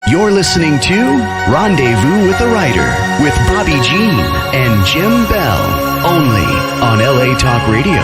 You're listening to Rendezvous with the Writer with Bobbi Jean and Jim Bell, only on LA Talk Radio.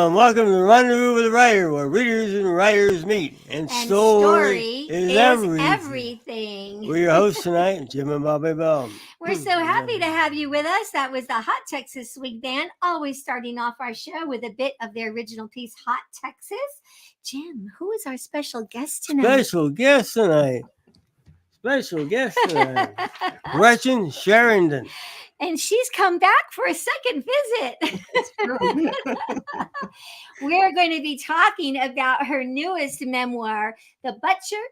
Welcome to Rendezvous with the Writer, where readers and writers meet. And story is everything. We're your hosts tonight, Jim and Bobbi Bell. We're so happy to have you with us. That was the Hot Texas Swing Band, always starting off our show with a bit of their original piece, Hot Texas. Jim, who is our special guest tonight? Special guest tonight, Gretchen Sheridan. And she's come back for a second visit. We're going to be talking about her newest memoir, The Butcher,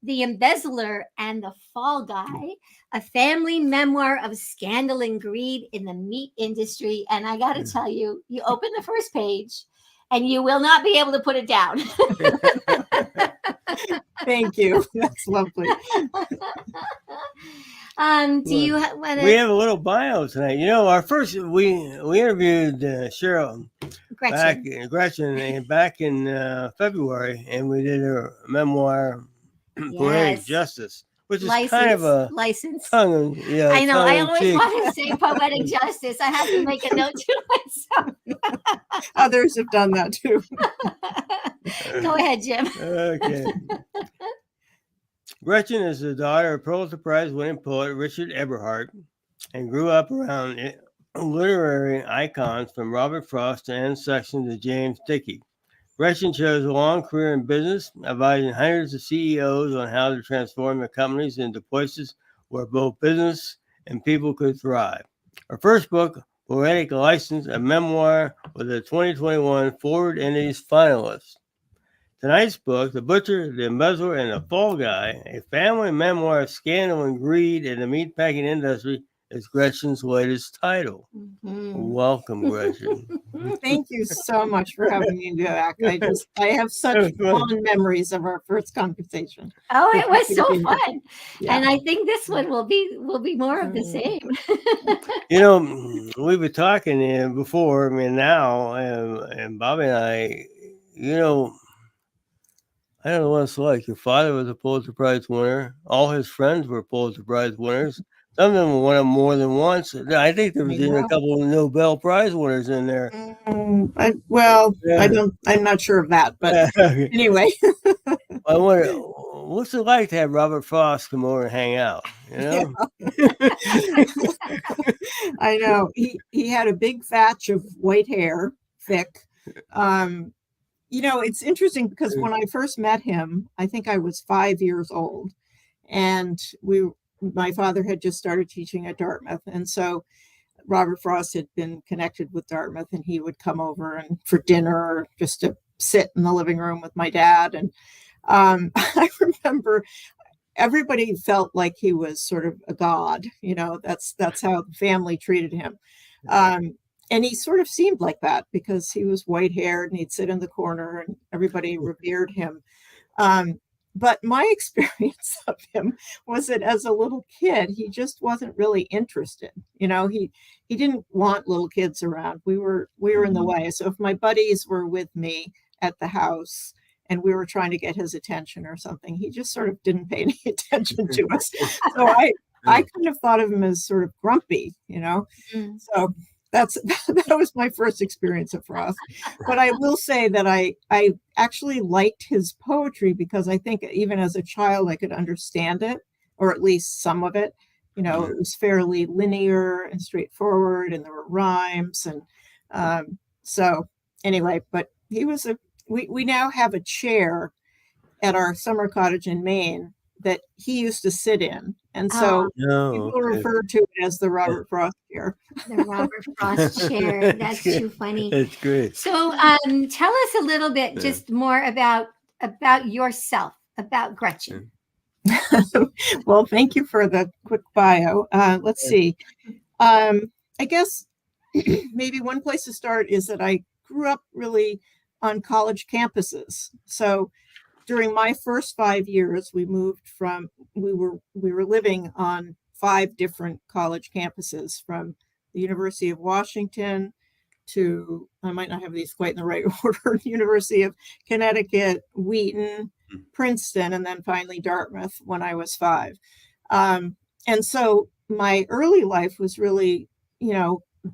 the Embezzler, and the Fall Guy, a family memoir of scandal and greed in the meat industry. And I got to tell you, you open the first page and you will not be able to put it down. Thank you. That's lovely. You want to? We have a little bio tonight. You know, we interviewed Gretchen back in February, and we did her memoir, Poetic Justice, which is kind of a license. I know. I always want to say Poetic Justice. I have to make a note to myself. Others have done that too. Go ahead, Jim. Okay. Gretchen is the daughter of Pulitzer Prize-winning poet Richard Eberhart and grew up around literary icons from Robert Frost to Anne Sexton to James Dickey. Gretchen chose a long career in business, advising hundreds of CEOs on how to transform their companies into places where both business and people could thrive. Her first book, Poetic License, a memoir, was a 2021 Forward Indies finalist. Tonight's book, The Butcher, the Embezzler, and the Fall Guy, a family memoir of scandal and greed in the meatpacking industry, is Gretchen's latest title. Mm-hmm. Welcome, Gretchen. Thank you so much for having me back. I have such fond memories of our first conversation. Oh, it was so fun. Yeah. And I think this one will be more of the same. You know, we were talking before, now, and Bobbi and I, I don't know what it's like. Your father was a Pulitzer Prize winner. All his friends were Pulitzer Prize winners. Some of them won them more than once. I think there was even a couple of Nobel Prize winners in there. I'm not sure of that, but anyway. I wonder, what's it like to have Robert Frost come over and hang out? Yeah. I know. He had a big thatch of white hair, thick. It's interesting because when I first met him, I think I was 5 years old, and my father had just started teaching at Dartmouth. And so Robert Frost had been connected with Dartmouth, and he would come over and for dinner or just to sit in the living room with my dad. And I remember everybody felt like he was sort of a god, that's how the family treated him. And he sort of seemed like that because he was white haired and he'd sit in the corner and everybody revered him. But my experience of him was that as a little kid, he just wasn't really interested. He didn't want little kids around. We were in the way. So if my buddies were with me at the house and we were trying to get his attention or something, he just sort of didn't pay any attention to us. So I kind of thought of him as sort of grumpy, So that was my first experience of Frost. But I will say that I actually liked his poetry because I think even as a child I could understand it, or at least some of it. It was fairly linear and straightforward, and there were rhymes. And so anyway, but he was we now have a chair at our summer cottage in Maine that he used to sit in. And Oh, so No. people refer to it as the Robert Frost chair. the Robert Frost chair. That's too funny. That's great. So tell us a little bit just more about yourself, about Gretchen. Well, thank you for the quick bio. Let's see. I guess maybe one place to start is that I grew up really on college campuses. So during my first 5 years, we were living on 5 different college campuses, from the University of Washington to, I might not have these quite in the right order, University of Connecticut, Wheaton, Princeton, and then finally Dartmouth when I was 5. And so my early life was really,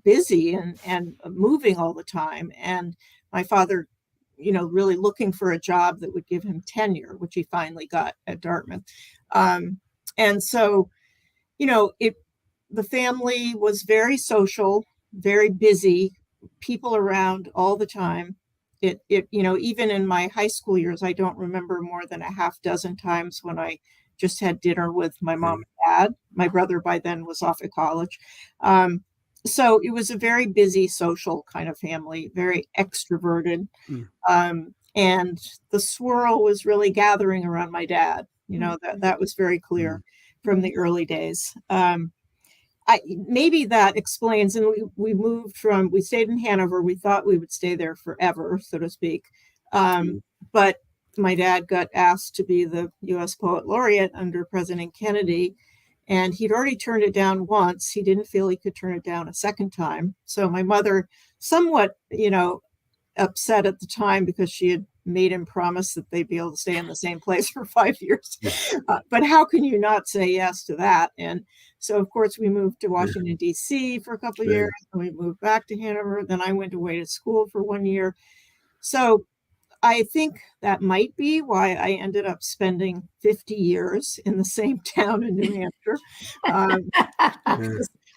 busy and moving all the time. And my father, really looking for a job that would give him tenure, which he finally got at Dartmouth. And so, the family was very social, very busy, people around all the time. Even in my high school years, I don't remember more than a half dozen times when I just had dinner with my mom and dad. My brother by then was off at college. So it was a very busy social kind of family, very extroverted. And the swirl was really gathering around my dad. That was very clear from the early days. Maybe that explains, and we stayed in Hanover. We thought we would stay there forever, so to speak. But my dad got asked to be the U.S. Poet Laureate under President Kennedy, and he'd already turned it down once. He didn't feel he could turn it down a second time. So my mother, somewhat, upset at the time because she had made him promise that they'd be able to stay in the same place for 5 years. But how can you not say yes to that? And so, of course, we moved to Washington, D.C. for a couple of years. And we moved back to Hanover. Then I went away to school for 1 year. So I think that might be why I ended up spending 50 years in the same town in New Hampshire.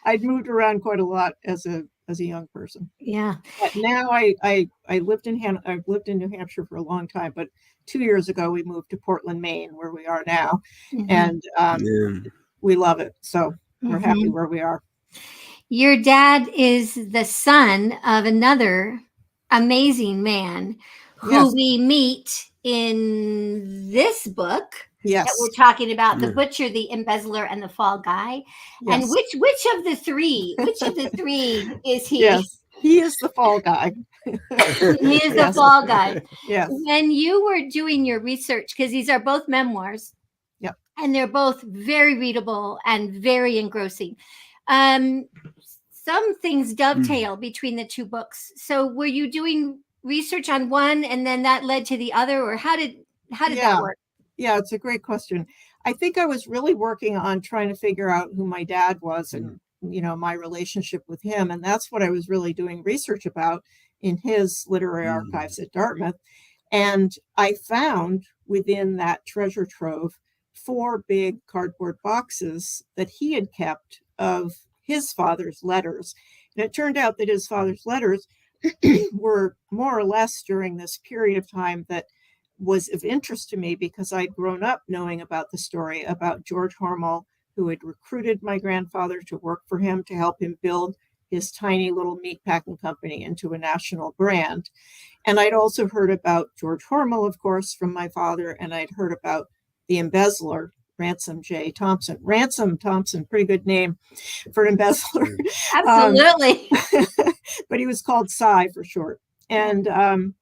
I'd moved around quite a lot as a young person. Yeah. But now I've lived in New Hampshire for a long time, but 2 years ago we moved to Portland, Maine, where we are now. And we love it. So we're happy where we are. Your dad is the son of another amazing man who we meet in this book. Yes. That we're talking about, the butcher, the embezzler, and the fall guy. Yes. And which of the three is he? Yes, he is the fall guy. He is the fall guy. Yes. When you were doing your research, because these are both memoirs, and they're both very readable and very engrossing. Some things dovetail between the two books. So were you doing research on one and then that led to the other, or how did that work? Yeah, it's a great question. I think I was really working on trying to figure out who my dad was and, my relationship with him. And that's what I was really doing research about in his literary archives at Dartmouth. And I found within that treasure trove 4 big cardboard boxes that he had kept of his father's letters. And it turned out that his father's letters were more or less during this period of time that was of interest to me because I'd grown up knowing about the story about George Hormel, who had recruited my grandfather to work for him to help him build his tiny little meatpacking company into a national brand. And I'd also heard about George Hormel, of course, from my father, and I'd heard about the embezzler, Ransom J. Thompson. Ransom Thompson, pretty good name for an embezzler. Absolutely. But he was called Cy for short. And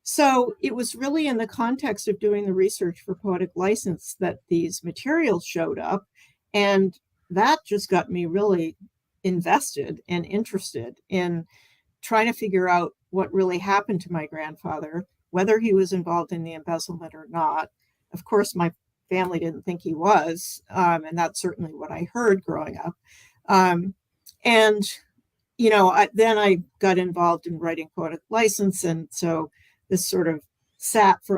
so it was really in the context of doing the research for Poetic License that these materials showed up. And that just got me really invested and interested in trying to figure out what really happened to my grandfather, whether he was involved in the embezzlement or not. Of course, my family didn't think he was. And that's certainly what I heard growing up. Then I got involved in writing Poetic License. And so this sort of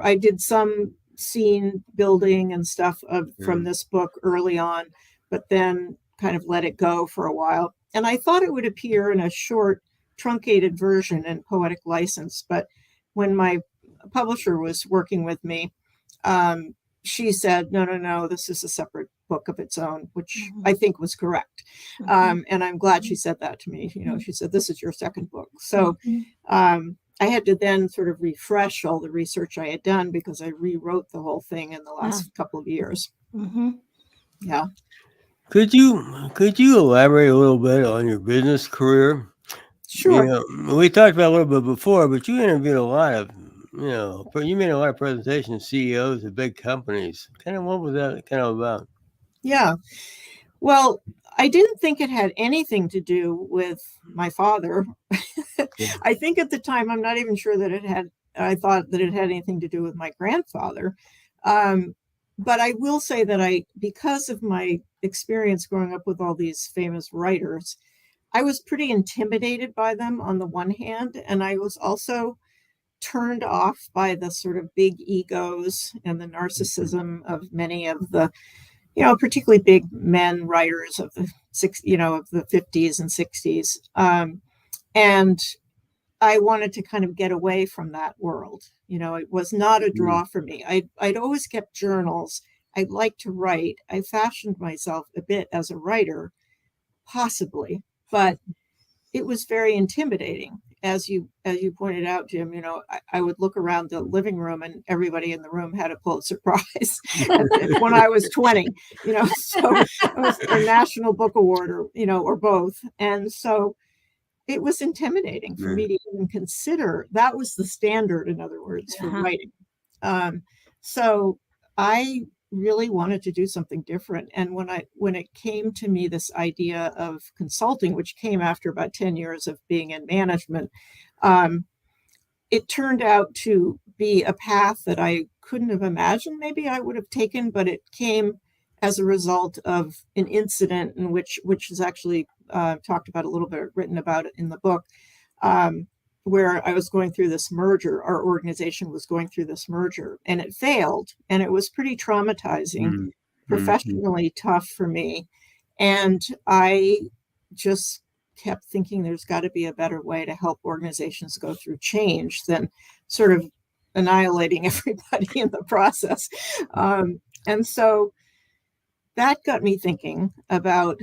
I did some scene building and stuff from this book early on, but then kind of let it go for a while. And I thought it would appear in a short, truncated version in Poetic License. But when my publisher was working with me, she said, no, this is a separate book of its own, which I think was correct. And I'm glad she said that to me. She said, this is your second book. So I had to then sort of refresh all the research I had done because I rewrote the whole thing in the last couple of years. Yeah. Could you elaborate a little bit on your business career? Sure. We talked about it a little bit before, but you interviewed a lot of, you made a lot of presentations, CEOs of big companies. Kind of what was that kind of about? Yeah. Well, I didn't think it had anything to do with my father. I think at the time, I'm not even sure that I thought that it had anything to do with my grandfather. But I will say that because of my experience growing up with all these famous writers, I was pretty intimidated by them on the one hand, and I was also turned off by the sort of big egos and the narcissism of many of the, particularly big men writers of the of the 50s and 60s. And I wanted to kind of get away from that world. It was not a draw for me. I'd always kept journals. I liked to write. I fashioned myself a bit as a writer, possibly, but it was very intimidating. As you pointed out, Jim, I would look around the living room and everybody in the room had a Pulitzer Prize when I was 20, so it was a National Book Award or both. And so it was intimidating for me to even consider. That was the standard, in other words, for writing. So I really wanted to do something different. And when it came to me, this idea of consulting, which came after about 10 years of being in management, it turned out to be a path that I couldn't have imagined maybe I would have taken, but it came as a result of an incident in which is actually talked about a little bit, written about it in the book, where I was going through this merger. Our organization was going through this merger, and it failed, and it was pretty traumatizing, professionally tough for me. And I just kept thinking there's got to be a better way to help organizations go through change than sort of annihilating everybody in the process. And so that got me thinking about,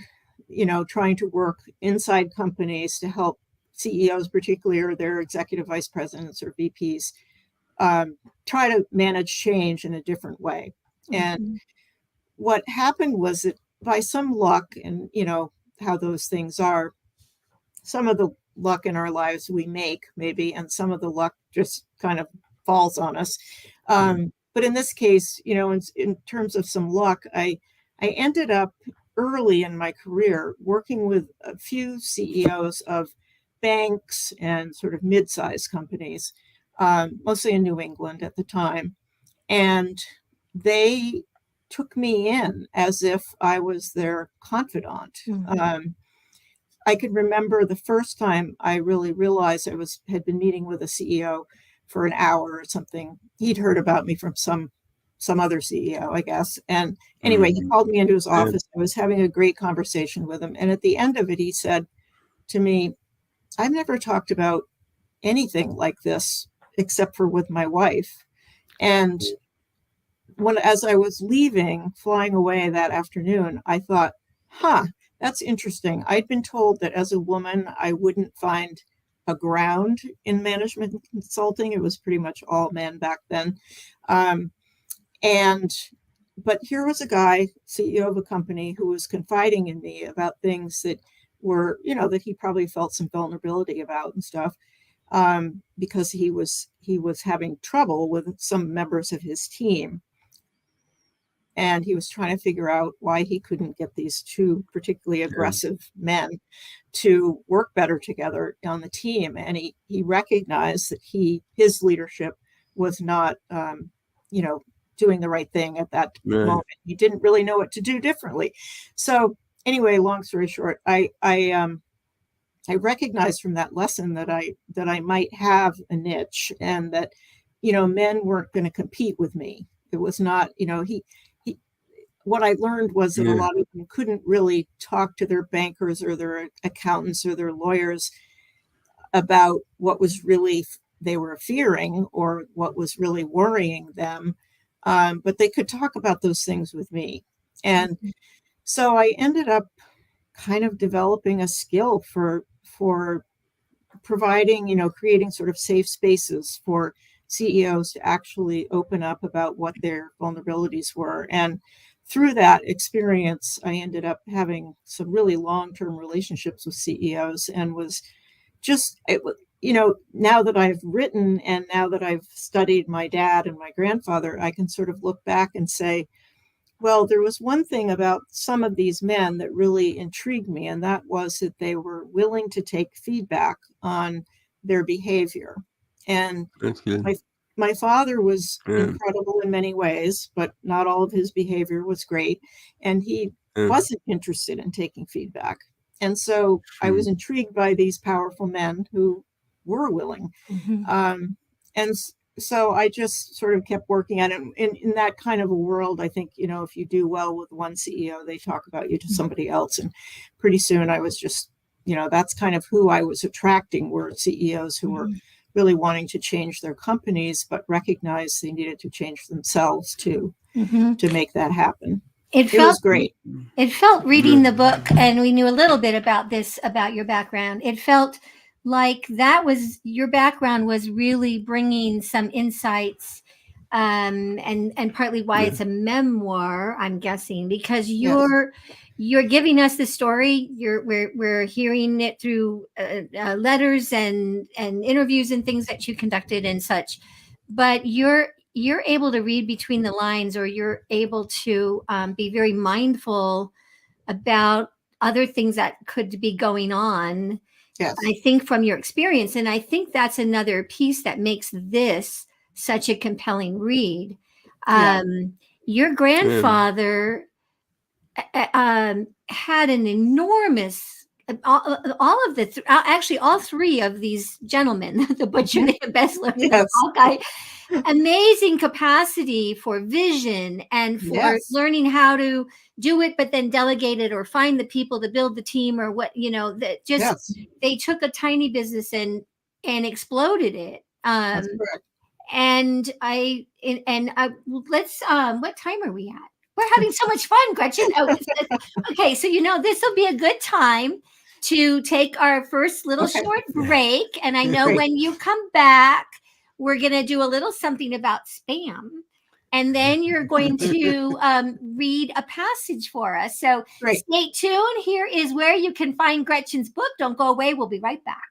trying to work inside companies to help CEOs, particularly, or their executive vice presidents or VPs, try to manage change in a different way. And what happened was that by some luck, and how those things are, some of the luck in our lives we make maybe, and some of the luck just kind of falls on us. But in this case, in terms of some luck, I ended up early in my career working with a few CEOs of banks and sort of mid-sized companies, mostly in New England at the time. And they took me in as if I was their confidant. I could remember the first time I really realized I had been meeting with a CEO for an hour or something. He'd heard about me from some other CEO, I guess. And anyway, he called me into his office. I was having a great conversation with him. And at the end of it, he said to me, I've never talked about anything like this except for with my wife. And as I was leaving, flying away that afternoon, I thought, that's interesting. I'd been told that as a woman, I wouldn't find a ground in management consulting. It was pretty much all men back then. But here was a guy, CEO of a company, who was confiding in me about things that were, that he probably felt some vulnerability about and stuff, because he was having trouble with some members of his team. And he was trying to figure out why he couldn't get these two particularly aggressive men to work better together on the team. And he recognized that his leadership was not, doing the right thing at that moment. He didn't really know what to do differently. So anyway, long story short, I recognized from that lesson that I might have a niche, and that, men weren't going to compete with me. It was not, what I learned was that a lot of them couldn't really talk to their bankers or their accountants or their lawyers about what was really they were fearing or what was really worrying them, but they could talk about those things with me. And so I ended up kind of developing a skill for providing, creating sort of safe spaces for CEOs to actually open up about what their vulnerabilities were. And through that experience, I ended up having some really long-term relationships with CEOs, and was just, now that I've written and now that I've studied my dad and my grandfather, I can sort of look back and say, well, there was one thing about some of these men that really intrigued me, and that was that they were willing to take feedback on their behavior. And That's good. my father was Yeah. incredible in many ways, but not all of his behavior was great. And he Yeah. wasn't interested in taking feedback. And so I was intrigued by these powerful men who were willing. So I just sort of kept working at it. In that kind of a world, I think, if you do well with one CEO, they talk about you to somebody else. And pretty soon I was just, that's kind of who I was attracting, were CEOs who were really wanting to change their companies, but recognized they needed to change themselves too, to make that happen. It was great. It felt, reading the book, and we knew a little bit about this, about your background, it felt like your background was really bringing some insights, and partly why it's a memoir, I'm guessing, because you're giving us the story. We're hearing it through letters and interviews and things that you conducted and such, but you're able to read between the lines, or you're able to be very mindful about other things that could be going on. Yes. I think from your experience, and I think that's another piece that makes this such a compelling read. Your grandfather had an enormous, actually all three of these gentlemen, the butcher, the embezzler, the tall guy, amazing capacity for vision and for learning how to do it, but then delegate it, or find the people to build the team, or what, that just, they took a tiny business and exploded it. That's correct. And let's, what time are we at? We're having so much fun, Gretchen. Okay, so this will be a good time to take our first little short break. And I know when you come back, we're going to do a little something about spam. And then you're going to read a passage for us. So stay tuned. Here is where you can find Gretchen's book. Don't go away. We'll be right back.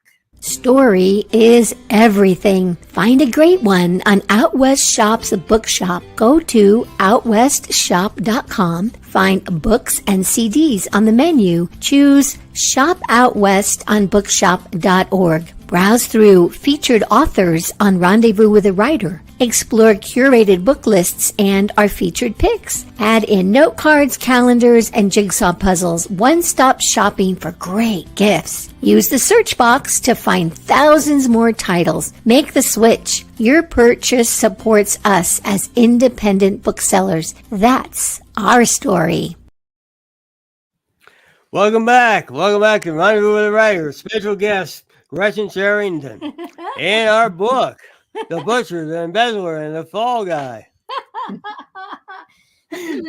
Story is everything. Find a great one on Out West Shop's bookshop. Go to outwestshop.com. Find books and CDs on the menu. Choose Shop Out West on bookshop.org. Browse through featured authors on Rendezvous with a Writer. Explore curated book lists and our featured picks. Add in note cards, calendars, and jigsaw puzzles. One-stop shopping for great gifts. Use the search box to find thousands more titles. Make the switch. Your purchase supports us as independent booksellers. That's our story. Welcome back. Welcome back to Rendezvous with a Writer. Special guest, Gretchen Sherrington, and our book, The Butcher, the Embezzler, and the Fall Guy.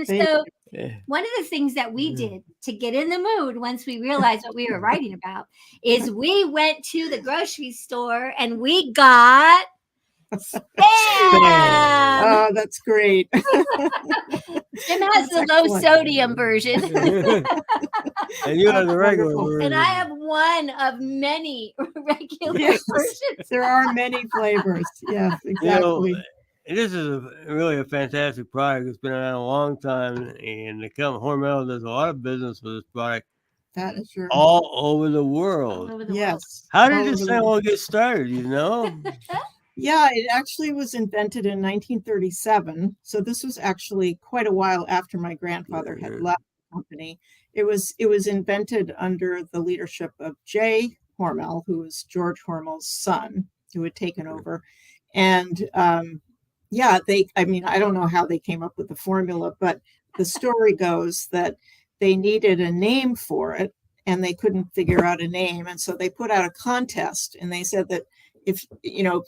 So one of the things that we did to get in the mood once we realized what we were writing about is we went to the grocery store and we got spam. Oh, that's great. Jim has the low sodium version. And you have the regular version. And I have one of many regular versions. There are many flavors. Yes, exactly. This is really a fantastic product. It's been around a long time, and Hormel does a lot of business with this product. That is true. All over the world. Yes. How did this thing all get started, Yeah, it actually was invented in 1937. So this was actually quite a while after my grandfather had left the company. It was invented under the leadership of J. Hormel, who was George Hormel's son, who had taken over. And I don't know how they came up with the formula, but the story goes that they needed a name for it and they couldn't figure out a name. And so they put out a contest, and they said that if,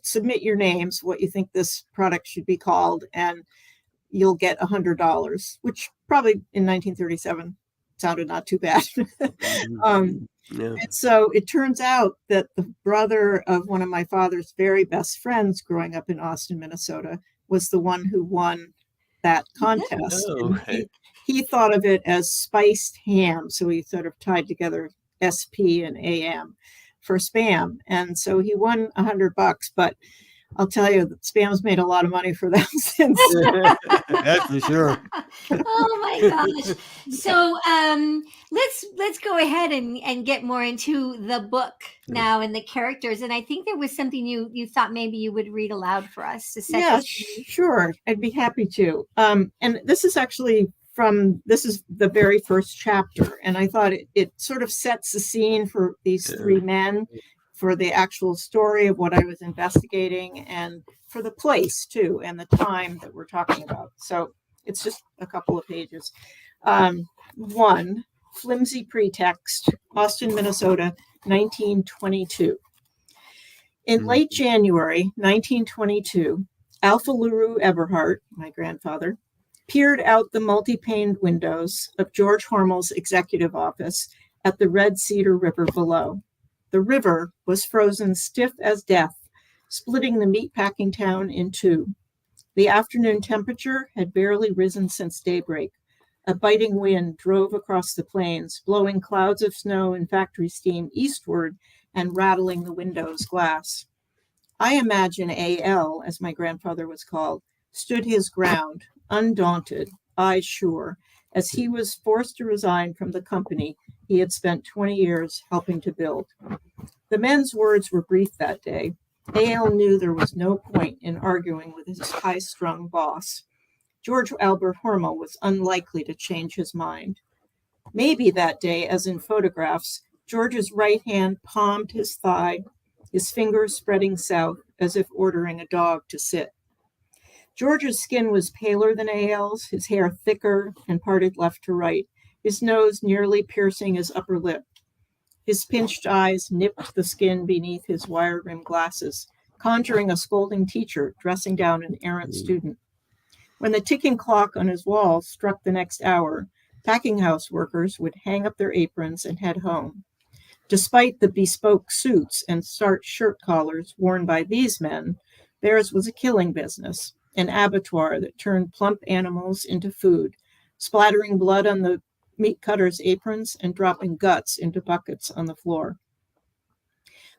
submit your names, what you think this product should be called. And you'll get $100, which probably in 1937 sounded not too bad. Yeah. And so it turns out that the brother of one of my father's very best friends growing up in Austin, Minnesota, was the one who won that contest. Oh, And okay. he thought of it as spiced ham. So he sort of tied together SP and AM for Spam. And so he won $100, but I'll tell you that Spam's made a lot of money for them since. That's for sure. Oh my gosh. So let's go ahead and get more into the book now and the characters. And I think there was something you thought maybe you would read aloud for us to set Yeah, the scene. sure. I'd be happy to. And this is actually this is the very first chapter. And I thought it sort of sets the scene for these three men, for the actual story of what I was investigating, and for the place too, and the time that we're talking about. So it's just a couple of pages. One, Flimsy Pretext, Austin, Minnesota, 1922. In late January 1922, Alpha Luru Eberhardt, my grandfather, peered out the multi-paned windows of George Hormel's executive office at the Red Cedar River below. The river was frozen stiff as death, splitting the meatpacking town in two. The afternoon temperature had barely risen since daybreak. A biting wind drove across the plains, blowing clouds of snow and factory steam eastward and rattling the window's glass. I imagine A.L., as my grandfather was called, stood his ground, undaunted, eyes sure, as he was forced to resign from the company he had spent 20 years helping to build. The men's words were brief that day. A.L. knew there was no point in arguing with his high-strung boss. George Albert Hormel was unlikely to change his mind. Maybe that day, as in photographs, George's right hand palmed his thigh, his fingers spreading south as if ordering a dog to sit. George's skin was paler than A.L.'s, his hair thicker and parted left to right, his nose nearly piercing his upper lip. His pinched eyes nipped the skin beneath his wire-rimmed glasses, conjuring a scolding teacher dressing down an errant student. When the ticking clock on his wall struck the next hour, packing house workers would hang up their aprons and head home. Despite the bespoke suits and starched shirt collars worn by these men, theirs was a killing business, an abattoir that turned plump animals into food, splattering blood on the meat cutters' aprons and dropping guts into buckets on the floor.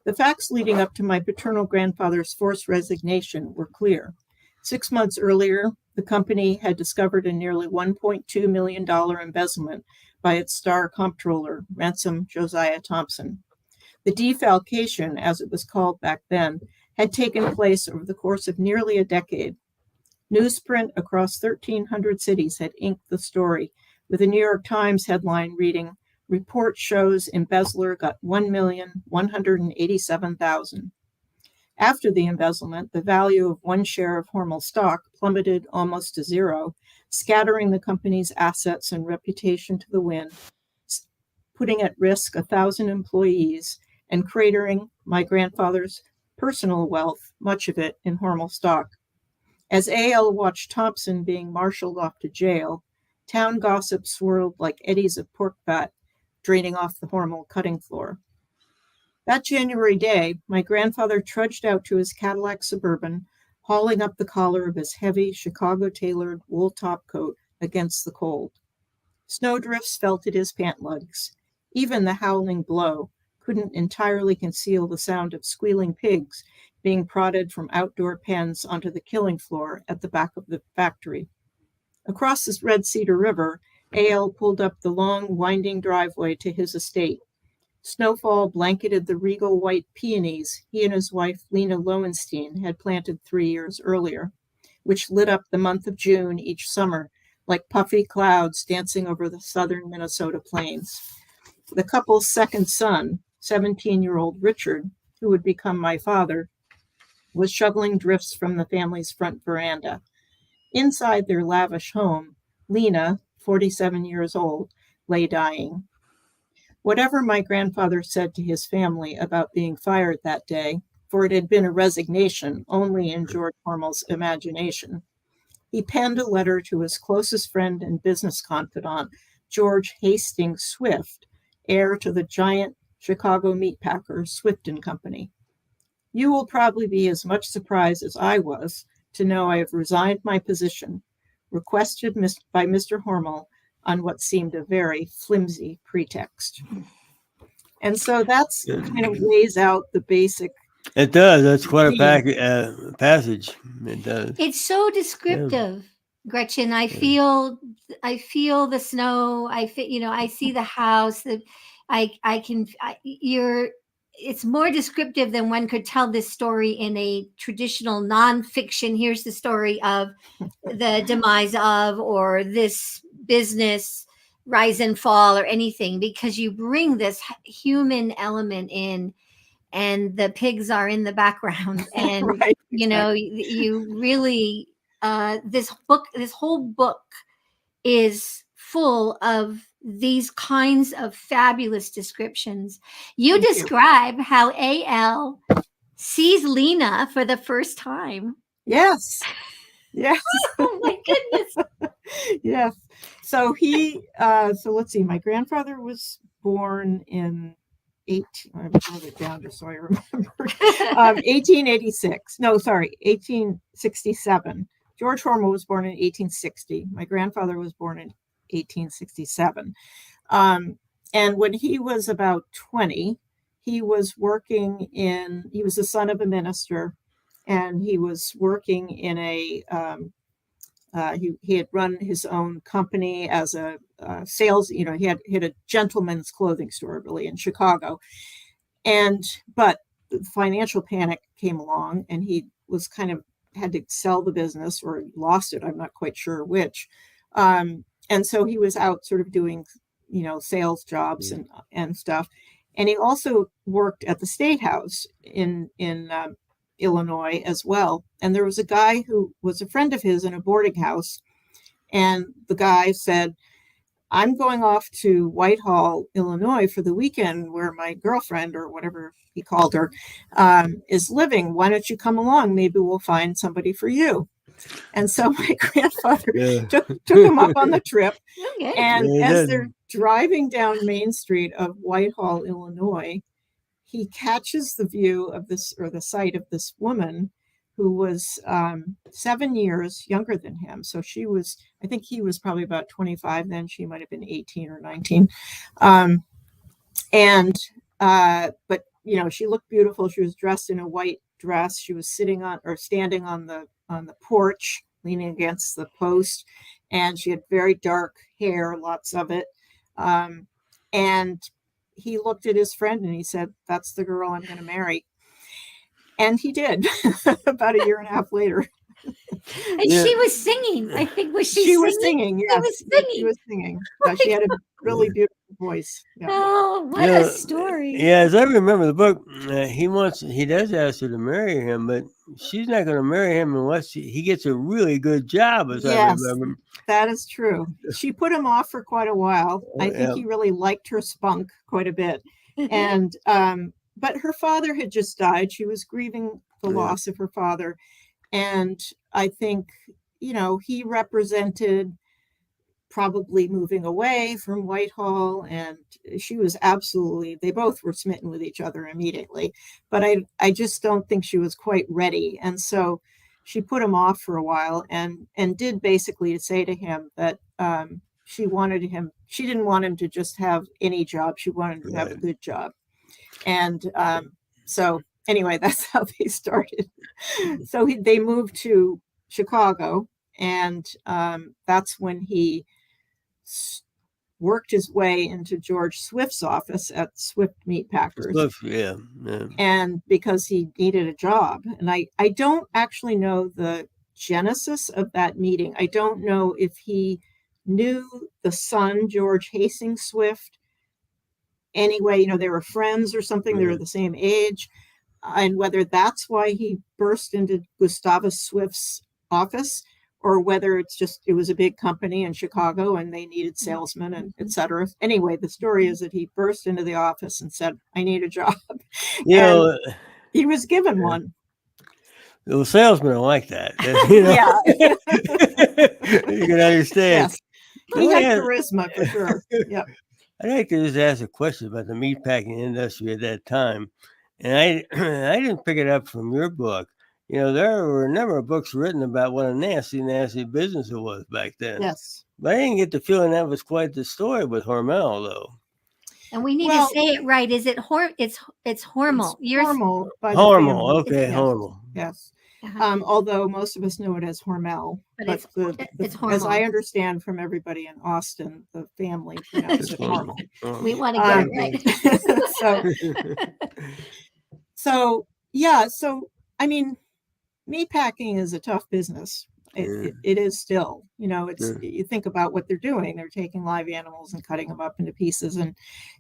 The facts leading up to my paternal grandfather's forced resignation were clear. 6 months earlier, the company had discovered a nearly $1.2 million embezzlement by its star comptroller, Ransom Josiah Thompson. The defalcation, as it was called back then, had taken place over the course of nearly a decade. Newsprint across 1,300 cities had inked the story, with a New York Times headline reading, "Report shows embezzler got $1,187,000." After the embezzlement, the value of one share of Hormel stock plummeted almost to zero, scattering the company's assets and reputation to the wind, putting at risk 1,000 employees and cratering my grandfather's personal wealth, much of it in Hormel stock. As A.L. watched Thompson being marshaled off to jail, town gossip swirled like eddies of pork fat draining off the Hormel cutting floor. That January day, my grandfather trudged out to his Cadillac Suburban, hauling up the collar of his heavy Chicago-tailored wool top coat against the cold. Snowdrifts felt at his pant lugs. Even the howling blow couldn't entirely conceal the sound of squealing pigs being prodded from outdoor pens onto the killing floor at the back of the factory. Across the Red Cedar River, A.L. pulled up the long, winding driveway to his estate. Snowfall blanketed the regal white peonies he and his wife, Lena Lowenstein, had planted 3 years earlier, which lit up the month of June each summer like puffy clouds dancing over the southern Minnesota plains. The couple's second son, 17-year-old Richard, who would become my father, was shoveling drifts from the family's front veranda. Inside their lavish home, Lena, 47 years old, lay dying. Whatever my grandfather said to his family about being fired that day, for it had been a resignation only in George Hormel's imagination, he penned a letter to his closest friend and business confidant, George Hastings Swift, heir to the giant Chicago meatpacker Swift and Company. You will probably be as much surprised as I was to know I have resigned my position, requested by Mr. Hormel on what seemed a very flimsy pretext. And so that's kind of lays out the basic. It does. That's quite a passage. It does. It's so descriptive, Gretchen. I feel the snow. I feel, I see the house. That it's more descriptive than one could tell this story in a traditional nonfiction. Here's the story of the demise of, or this business rise and fall, or anything, because you bring this human element in, and the pigs are in the background, and Right, you really this whole book is full of these kinds of fabulous descriptions. You describe how A.L. sees Lena for the first time. Yes. Oh my goodness. Yes. So so let's see, my grandfather was born in I wrote it down just so I remember. 1886. No, sorry, 1867. George Hormel was born in 1860. My grandfather was born in 1867. And when he was about 20, he was the son of a minister, and he was working in a, he had run his own company as a sales, he had a gentleman's clothing store really in Chicago. But the financial panic came along, and he was kind of had to sell the business, or lost it. I'm not quite sure which. And so he was out sort of doing, sales jobs and stuff. And he also worked at the State House in Illinois as well. And there was a guy who was a friend of his in a boarding house. And the guy said, I'm going off to Whitehall, Illinois for the weekend, where my girlfriend, or whatever he called her, is living. Why don't you come along? Maybe we'll find somebody for you. And so my grandfather took him up on the trip. Okay. And as they're driving down Main Street of Whitehall, Illinois, he catches the view of this, or the sight of this woman who was 7 years younger than him. So I think he was probably about 25 then. She might have been 18 or 19. But she looked beautiful. She was dressed in a white dress. She was standing on the porch, leaning against the post, and she had very dark hair, lots of it. And he looked at his friend and he said, "That's the girl I'm going to marry." And he did about a year and a half later. And she was singing. I think, was she was singing. Yes, she was singing. She had a really beautiful voice. Yeah. Oh, what a story. Yeah, as I remember the book, he does ask her to marry him, but she's not going to marry him unless he gets a really good job, as I remember. That is true. She put him off for quite a while. I think he really liked her spunk quite a bit. And but her father had just died. She was grieving the loss of her father. And I think, he represented probably moving away from Whitehall. And she was they both were smitten with each other immediately. But I just don't think she was quite ready. And so she put him off for a while, and did basically say to him that she didn't want him to just have any job. She wanted him to have a good job. And so anyway, that's how they started. So they moved to Chicago, and that's when he worked his way into George Swift's office at Swift Meatpackers. Yeah. And because he needed a job. And I don't actually know the genesis of that meeting. I don't know if he knew the son, George Hastings Swift. Anyway, they were friends or something. They were the same age. And whether that's why he burst into Gustavus Swift's office, or whether it was a big company in Chicago and they needed salesmen and et cetera. Anyway, the story is that he burst into the office and said, "I need a job." And he was given one. The salesmen are like that. You know? Yeah. You can understand. Yes. So He had yeah, charisma for sure. Yeah. I'd like to just ask a question about the meatpacking industry at that time. And I I didn't pick it up from your book. You know, there were a number of books written about what a nasty, nasty business it was back then. Yes. But I didn't get the feeling that was quite the story with Hormel, though. And we need Well, to say it right. Is it it's Hormel? it's Yours? Hormel by the Hormel, family. okay, Yes. Hormel. Yes. Uh-huh. Although most of us know it as Hormel, But it's as I Hormel. understand from everybody in Austin, the family pronounced it Hormel. We want to get it right. So yeah. So I mean, meatpacking is a tough business. It is still. It's you think about what they're doing. They're taking live animals and cutting them up into pieces,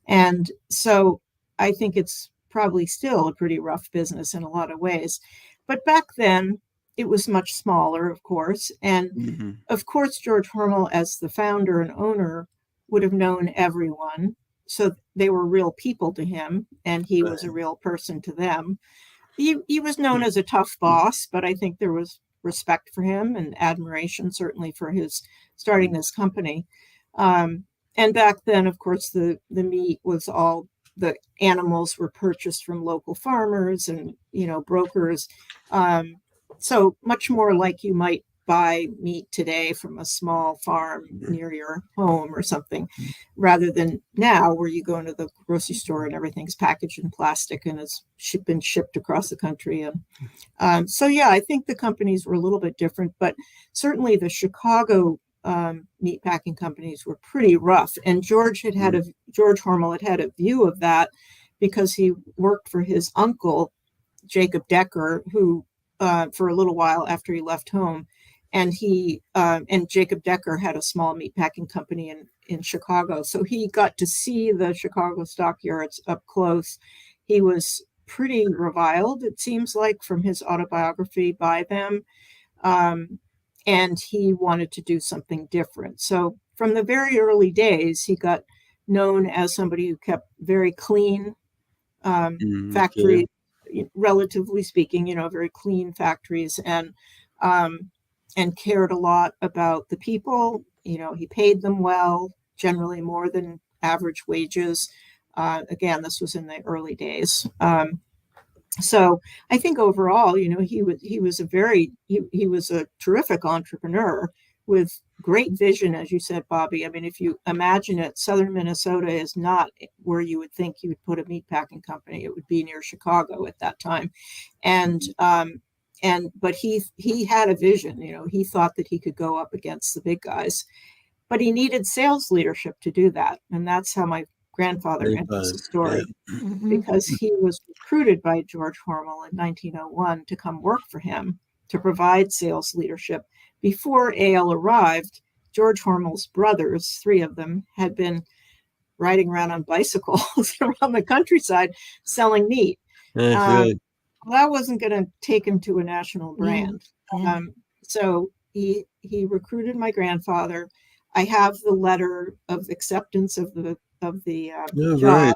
and so I think it's probably still a pretty rough business in a lot of ways. But back then, it was much smaller, of course. And of course, George Hormel, as the founder and owner, would have known everyone. So they were real people to him, and he was a real person to them. He was known as a tough boss, but I think there was respect for him and admiration, certainly for his starting this company. And back then, of course, the meat was all, the animals were purchased from local farmers and, brokers. So much more like you might buy meat today from a small farm near your home or something, rather than now where you go into the grocery store and everything's packaged in plastic and it's been shipped across the country. And so, yeah, I think the companies were a little bit different, but certainly the Chicago meat packing companies were pretty rough. And George Hormel had a view of that because he worked for his uncle, Jacob Decker, who for a little while after he left home, and Jacob Decker had a small meat packing company in Chicago. So he got to see the Chicago stockyards up close. He was pretty reviled, it seems like, from his autobiography by them. And he wanted to do something different. So from the very early days, he got known as somebody who kept very clean factories, relatively speaking, very clean factories, and cared a lot about the people. He paid them well, generally more than average wages. Again, this was in the early days. So I think overall, he was a terrific entrepreneur with great vision, as you said, Bobbi. I mean, if you imagine it, southern Minnesota is not where you would think you would put a meatpacking company. It would be near Chicago at that time, but he had a vision. He thought that he could go up against the big guys, but he needed sales leadership to do that, and that's how my grandfather enters the story, because he was recruited by George Hormel in 1901 to come work for him to provide sales leadership. Before Ale arrived, George Hormel's brothers, 3 of them, had been riding around on bicycles around the countryside selling meat. That wasn't going to take him to a national brand. So he recruited my grandfather. I have the letter of acceptance of the job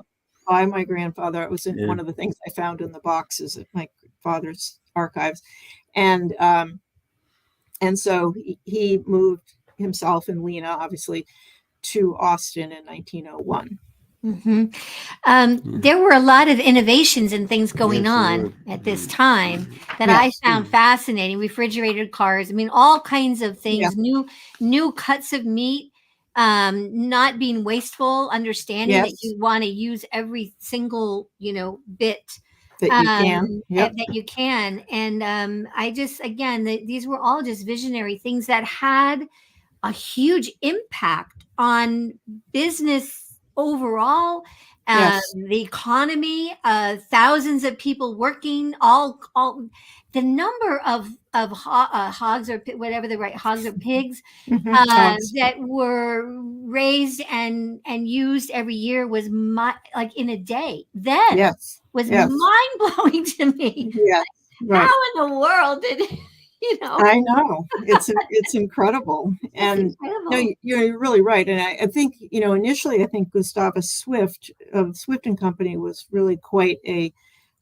by my grandfather. It was in one of the things I found in the boxes at my father's archives, and so he moved himself and Lena, obviously, to Austin in 1901. There were a lot of innovations and things going on at this time that I found fascinating. Refrigerated cars, I mean, all kinds of things, new cuts of meat, not being wasteful, understanding that you want to use every single, bit that you can. And I just, again, these were all just visionary things that had a huge impact on business overall, the economy, thousands of people working, all the number of hogs or whatever the right hogs or pigs that were raised and used every year was like in a day. Then was mind blowing to me. How in the world did I know it's incredible. And no, you're really right. And I think, initially, I think Gustavus Swift of Swift and Company was really quite a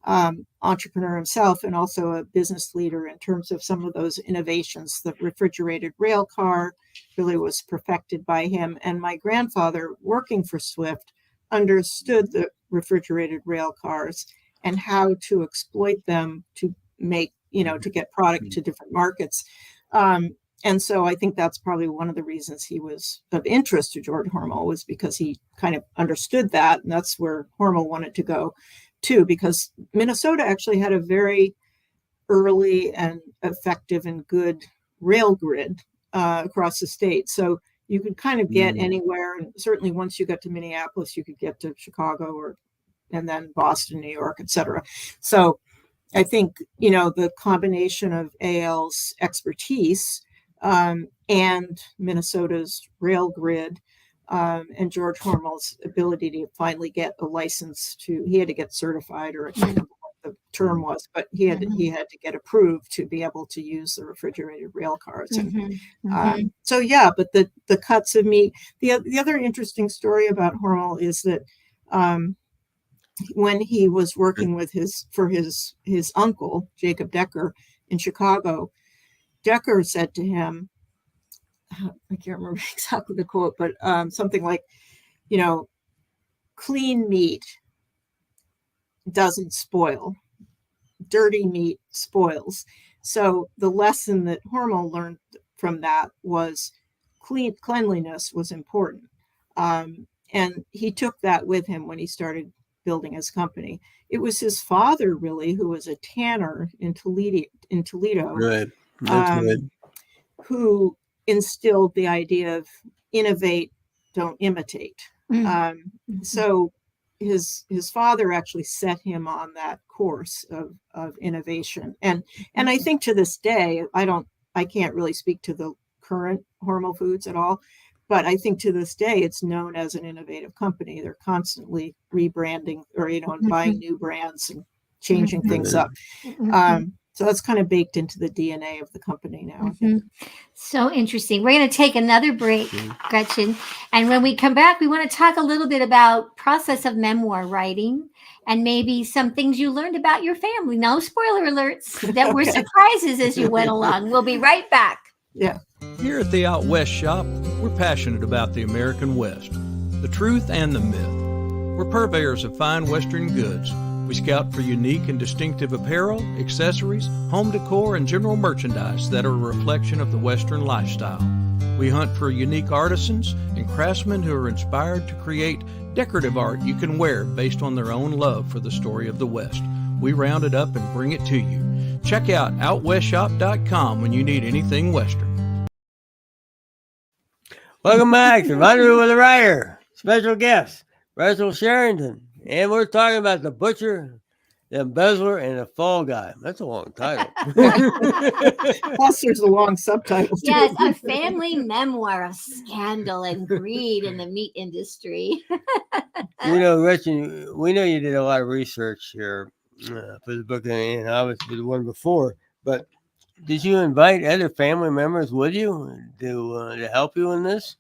entrepreneur himself and also a business leader in terms of some of those innovations. The refrigerated rail car really was perfected by him. And my grandfather, working for Swift, understood the refrigerated rail cars and how to exploit them to make, to get product to different markets. And so I think that's probably one of the reasons he was of interest to George Hormel, was because he kind of understood that. And that's where Hormel wanted to go too, because Minnesota actually had a very early and effective and good rail grid across the state. So you could kind of get anywhere. And certainly once you got to Minneapolis, you could get to Chicago and then Boston, New York, et cetera. So I think, the combination of AL's expertise and Minnesota's rail grid and George Hormel's ability to finally get a license he had to get certified, or I can't remember what the term was, but he had to get approved to be able to use the refrigerated rail cars. And but the cuts of meat. The other interesting story about Hormel is that when he was working with his uncle, Jacob Decker, in Chicago, Decker said to him, I can't remember exactly the quote, but something like, clean meat doesn't spoil. Dirty meat spoils. So the lesson that Hormel learned from that was cleanliness was important. And he took that with him when he started building his company. It was his father, really, who was a tanner in Toledo. Good. That's good. Who instilled the idea of innovate, don't imitate. So his father actually set him on that course of innovation. And I think to this day, I can't really speak to the current Hormel Foods at all, but I think to this day, it's known as an innovative company. They're constantly rebranding or, and buying new brands and changing things up. So that's kind of baked into the DNA of the company now. I think. So interesting. We're going to take another break, Gretchen. And when we come back, we want to talk a little bit about process of memoir writing and maybe some things you learned about your family. No spoiler alerts that were surprises as you went along. We'll be right back. Yeah. Here at the Out West Shop, we're passionate about the American West, the truth and the myth. We're purveyors of fine Western goods. We scout for unique and distinctive apparel, accessories, home decor, and general merchandise that are a reflection of the Western lifestyle. We hunt for unique artisans and craftsmen who are inspired to create decorative art you can wear based on their own love for the story of the West. We round it up and bring it to you. Check out OutWestShop.com when you need anything Western. Welcome back to Rendezvous with the Writer. Special guest, Russell Sherrington. And we're talking about the butcher, the embezzler, and the fall guy. That's a long title. Plus, there's a long subtitle. Yes, a family memoir of scandal and greed in the meat industry. Gretchen, we know you did a lot of research here for the book, and obviously the one before. But did you invite other family members with you to help you in this?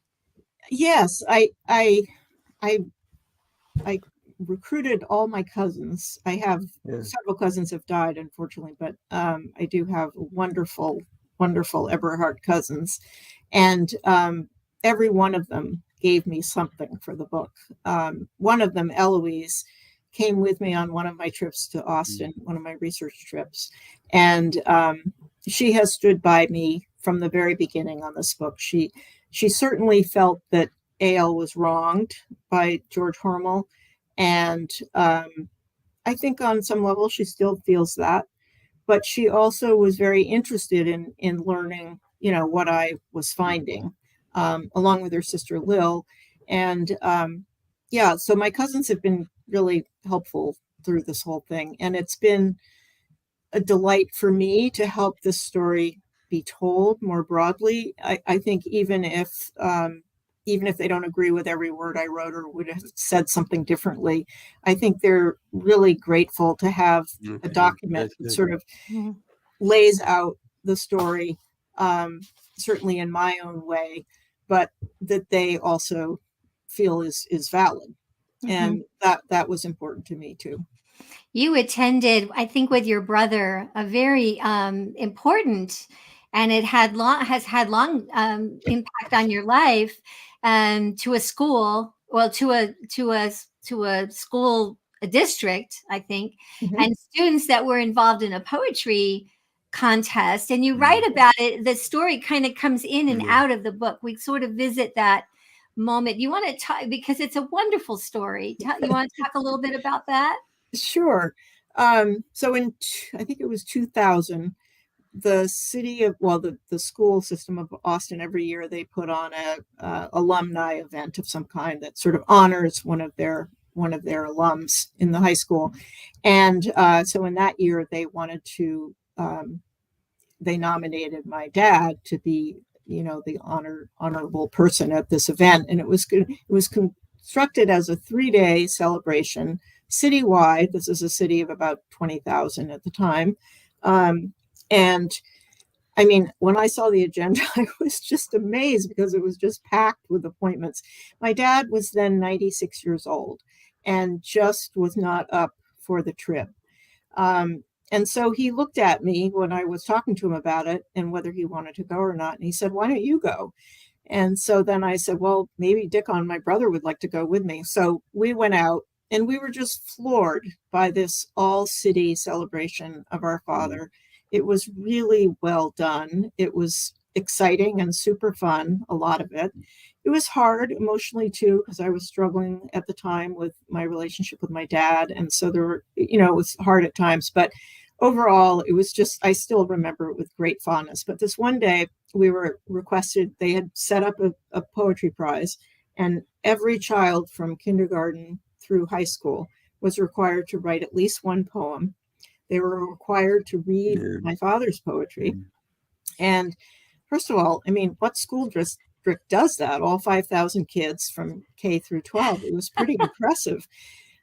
Yes, I recruited all my cousins. I have several cousins have died, unfortunately, but I do have wonderful Eberhard cousins, and every one of them gave me something for the book. One of them, Eloise, came with me on one of my trips to Austin, one of my research trips, and she has stood by me from the very beginning on this book. She certainly felt that Ale was wronged by George Hormel. And I think on some level she still feels that, but she also was very interested in learning, what I was finding, along with her sister Lil. And so my cousins have been really helpful through this whole thing. And it's been a delight for me to help this story be told more broadly. I think even if they don't agree with every word I wrote or would have said something differently, I think they're really grateful to have a document that sort of lays out the story, certainly in my own way, but that they also feel is valid. And that was important to me too. You attended, I think, with your brother, a very important, and it has had long impact on your life, to a school, well, to a school, a district, I think, Mhm. and students that were involved in a poetry contest. And you write about it. The story kind of comes in and out of the book. We sort of visit that moment. You want to talk, because it's a wonderful story. You want to talk a little bit about that? Sure. So I think it was 2000, the city of, well, the school system of Austin, every year they put on a alumni event of some kind that sort of honors one of their alums in the high school. And so in that year they wanted to, they nominated my dad to be, the honorable person at this event. And it was constructed as a 3-day celebration citywide. This is a city of about 20,000 at the time. And I mean, when I saw the agenda, I was just amazed because it was just packed with appointments. My dad was then 96 years old and just was not up for the trip. And so he looked at me when I was talking to him about it and whether he wanted to go or not. And he said, "Why don't you go?" And so then I said, "Well, maybe Dickon, my brother, would like to go with me." So we went out and we were just floored by this all city celebration of our father. It was really well done. It was exciting and super fun, a lot of it. It was hard emotionally too, because I was struggling at the time with my relationship with my dad. And so there were, it was hard at times, but overall, it was just, I still remember it with great fondness. But this one day we were requested, they had set up a poetry prize, and every child from kindergarten through high school was required to write at least one poem. They were required to read my father's poetry. And first of all, I mean, what school district does that? All 5,000 kids from K through 12. It was pretty impressive.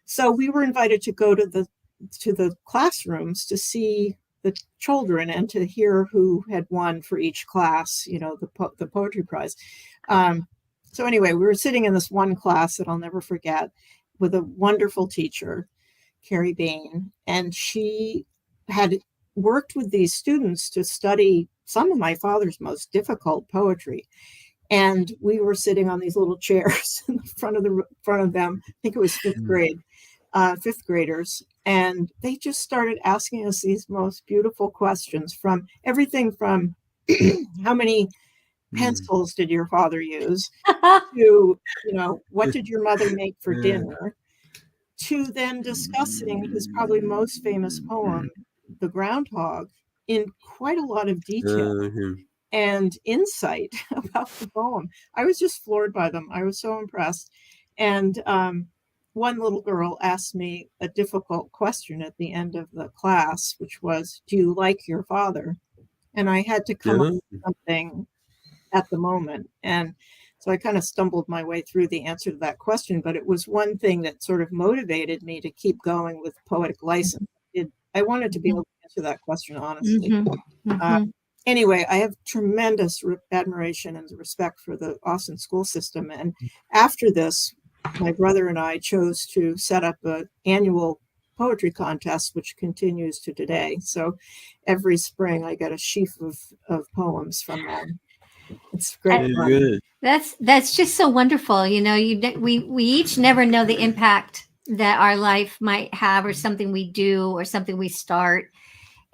So we were invited to go to the classrooms to see the children and to hear who had won for each class, the poetry prize. So anyway, we were sitting in this one class that I'll never forget with a wonderful teacher, Carrie Bain, and she had worked with these students to study some of my father's most difficult poetry. And we were sitting on these little chairs in front of them. I think it was fifth graders. And they just started asking us these most beautiful questions, from everything from how many pencils did your father use to, what did your mother make for dinner, to then discussing his probably most famous poem, The Groundhog, in quite a lot of detail and insight about the poem. I was just floored by them. I was so impressed. And one little girl asked me a difficult question at the end of the class, which was, "Do you like your father?" And I had to come up with something at the moment. And so I kind of stumbled my way through the answer to that question, but it was one thing that sort of motivated me to keep going with Poetic License. I wanted to be able to answer that question honestly. Anyway, I have tremendous admiration and respect for the Austin school system. And after this, my brother and I chose to set up an annual poetry contest, which continues to today. So every spring I get a sheaf of poems from them. It's great fun. That's just so wonderful. We each never know the impact that our life might have, or something we do, or something we start,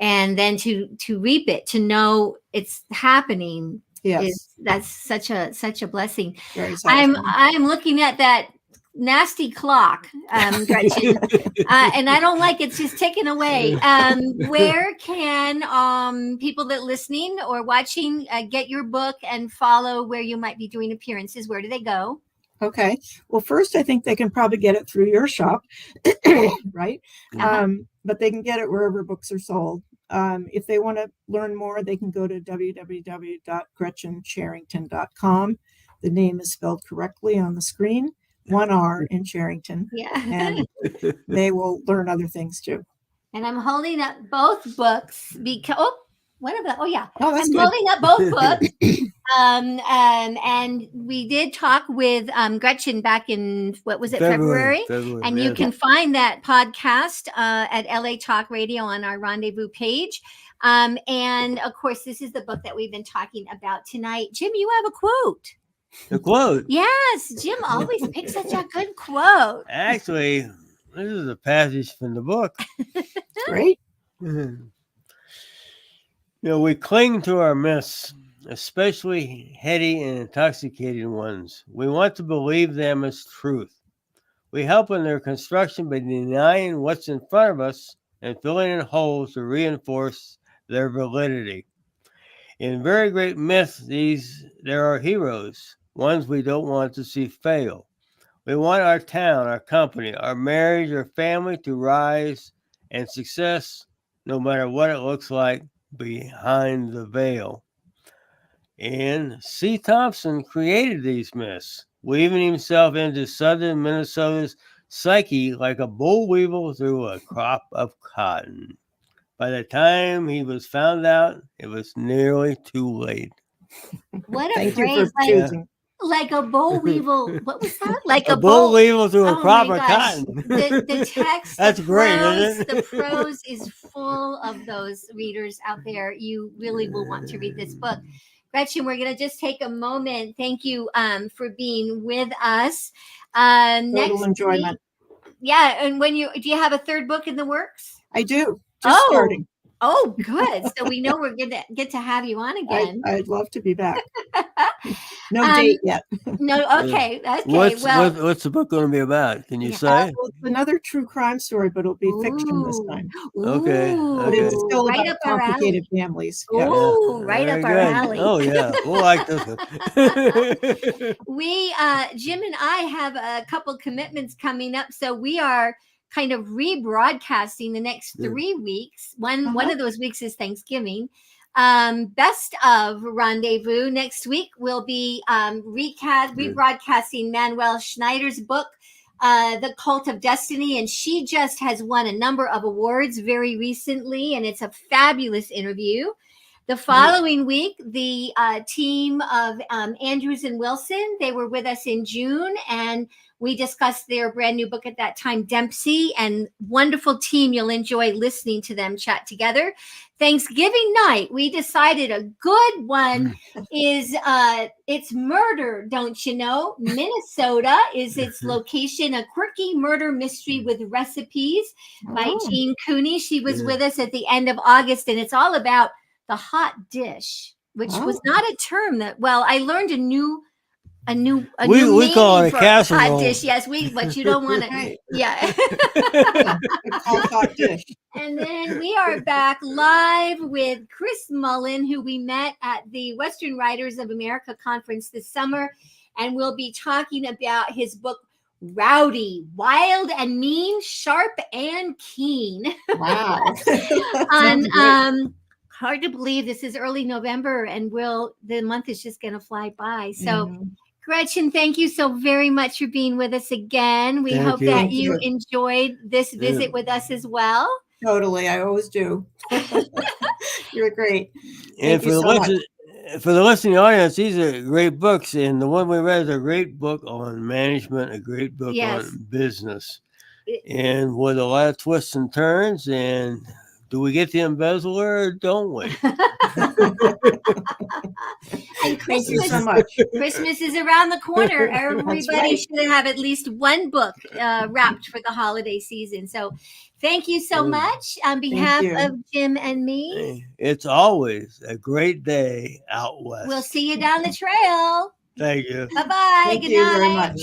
and then to reap it, to know it's happening. Yes, that's such a blessing. Very satisfying. I'm looking at that nasty clock, Gretchen, and I don't like it's just taken away. Where can people that listening or watching get your book and follow where you might be doing appearances? Where do they go? Okay. Well, first, I think they can probably get it through your shop, right? But they can get it wherever books are sold. If they want to learn more, they can go to www.gretchensharrington.com. The name is spelled correctly on the screen. 1 R in Sharrington. Yeah. And they will learn other things too. And I'm holding up both books because One of them. Oh yeah. Oh, that's I'm good. holding up both books. And we did talk with Gretchen back in what was it, February? And you can find that podcast at LA Talk Radio on our Rendezvous page. And of course, this is the book that we've been talking about tonight. Jim, you have a quote. A quote. Yes, Jim always picks such a good quote. Actually, this is a passage from the book. Great. We cling to our myths, especially heady and intoxicating ones. We want to believe them as truth. We help in their construction by denying what's in front of us and filling in holes to reinforce their validity. In very great myths, there are heroes, ones we don't want to see fail. We want our town, our company, our marriage, our family to rise and success, no matter what it looks like behind the veil. And C. Thompson created these myths, weaving himself into southern Minnesota's psyche like a boll weevil through a crop of cotton. By the time he was found out, it was nearly too late. What a Thank phrase! you for choosing. Like a boll weevil. What was that? Like A boll weevil through a crop my of gosh. cotton. The text, That's the great, prose, isn't it? the prose is full of those readers out there. You really will want to read this book. Gretchen, we're going to just take a moment. Thank you for being with us. Next enjoyment. week, yeah, and do you have a third book in the works? I do. Just starting. Oh, good. So we know we're going to get to have you on again. I'd love to be back. No date yet. No, okay. What's the book going to be about? Can you say? Well, it's another true crime story, but it'll be fiction this time. Okay. But it's still Right about up our complicated families. Ooh, Yeah. right Very up our good. alley. Oh yeah, we'll like this one. We, Jim and I have a couple commitments coming up, so we are kind of rebroadcasting the next 3 weeks. One of those weeks is Thanksgiving. Best of Rendezvous next week will be rebroadcasting Manuel Schneider's book, The Cult of Destiny, and she just has won a number of awards very recently, and it's a fabulous interview. The following week, the team of Andrews and Wilson, they were with us in June, and we discussed their brand new book at that time, Dempsey, and wonderful team. You'll enjoy listening to them chat together. Thanksgiving night, we decided a good one is it's Murder, don't you know? Minnesota is its location, a quirky murder mystery with recipes by Jean Cooney. She was with us at the end of August, and it's all about the hot dish, which was not a term that, I learned a new we call it a casserole. Hot dish, yes, but you don't want to, yeah. It's called hot dish. And then we are back live with Chris Mullen, who we met at the Western Writers of America conference this summer, and we'll be talking about his book, Rowdy, Wild and Mean, Sharp and Keen. Wow. Hard to believe this is early November, and the month is just going to fly by. So, Gretchen, thank you so very much for being with us again. We hope that you enjoyed this visit with us as well. Totally. I always do. You're great. And for the listening audience, these are great books. And the one we read is a great book on management, a great book on business. And with a lot of twists and turns. And do we get the embezzler or don't we? And Thank you so much. Christmas is around the corner. Everybody should have at least one book wrapped for the holiday season. So thank you so much on behalf of Jim and me. It's always a great day out west. We'll see you down the trail. Thank you. Bye-bye. Thank Good you night. very much.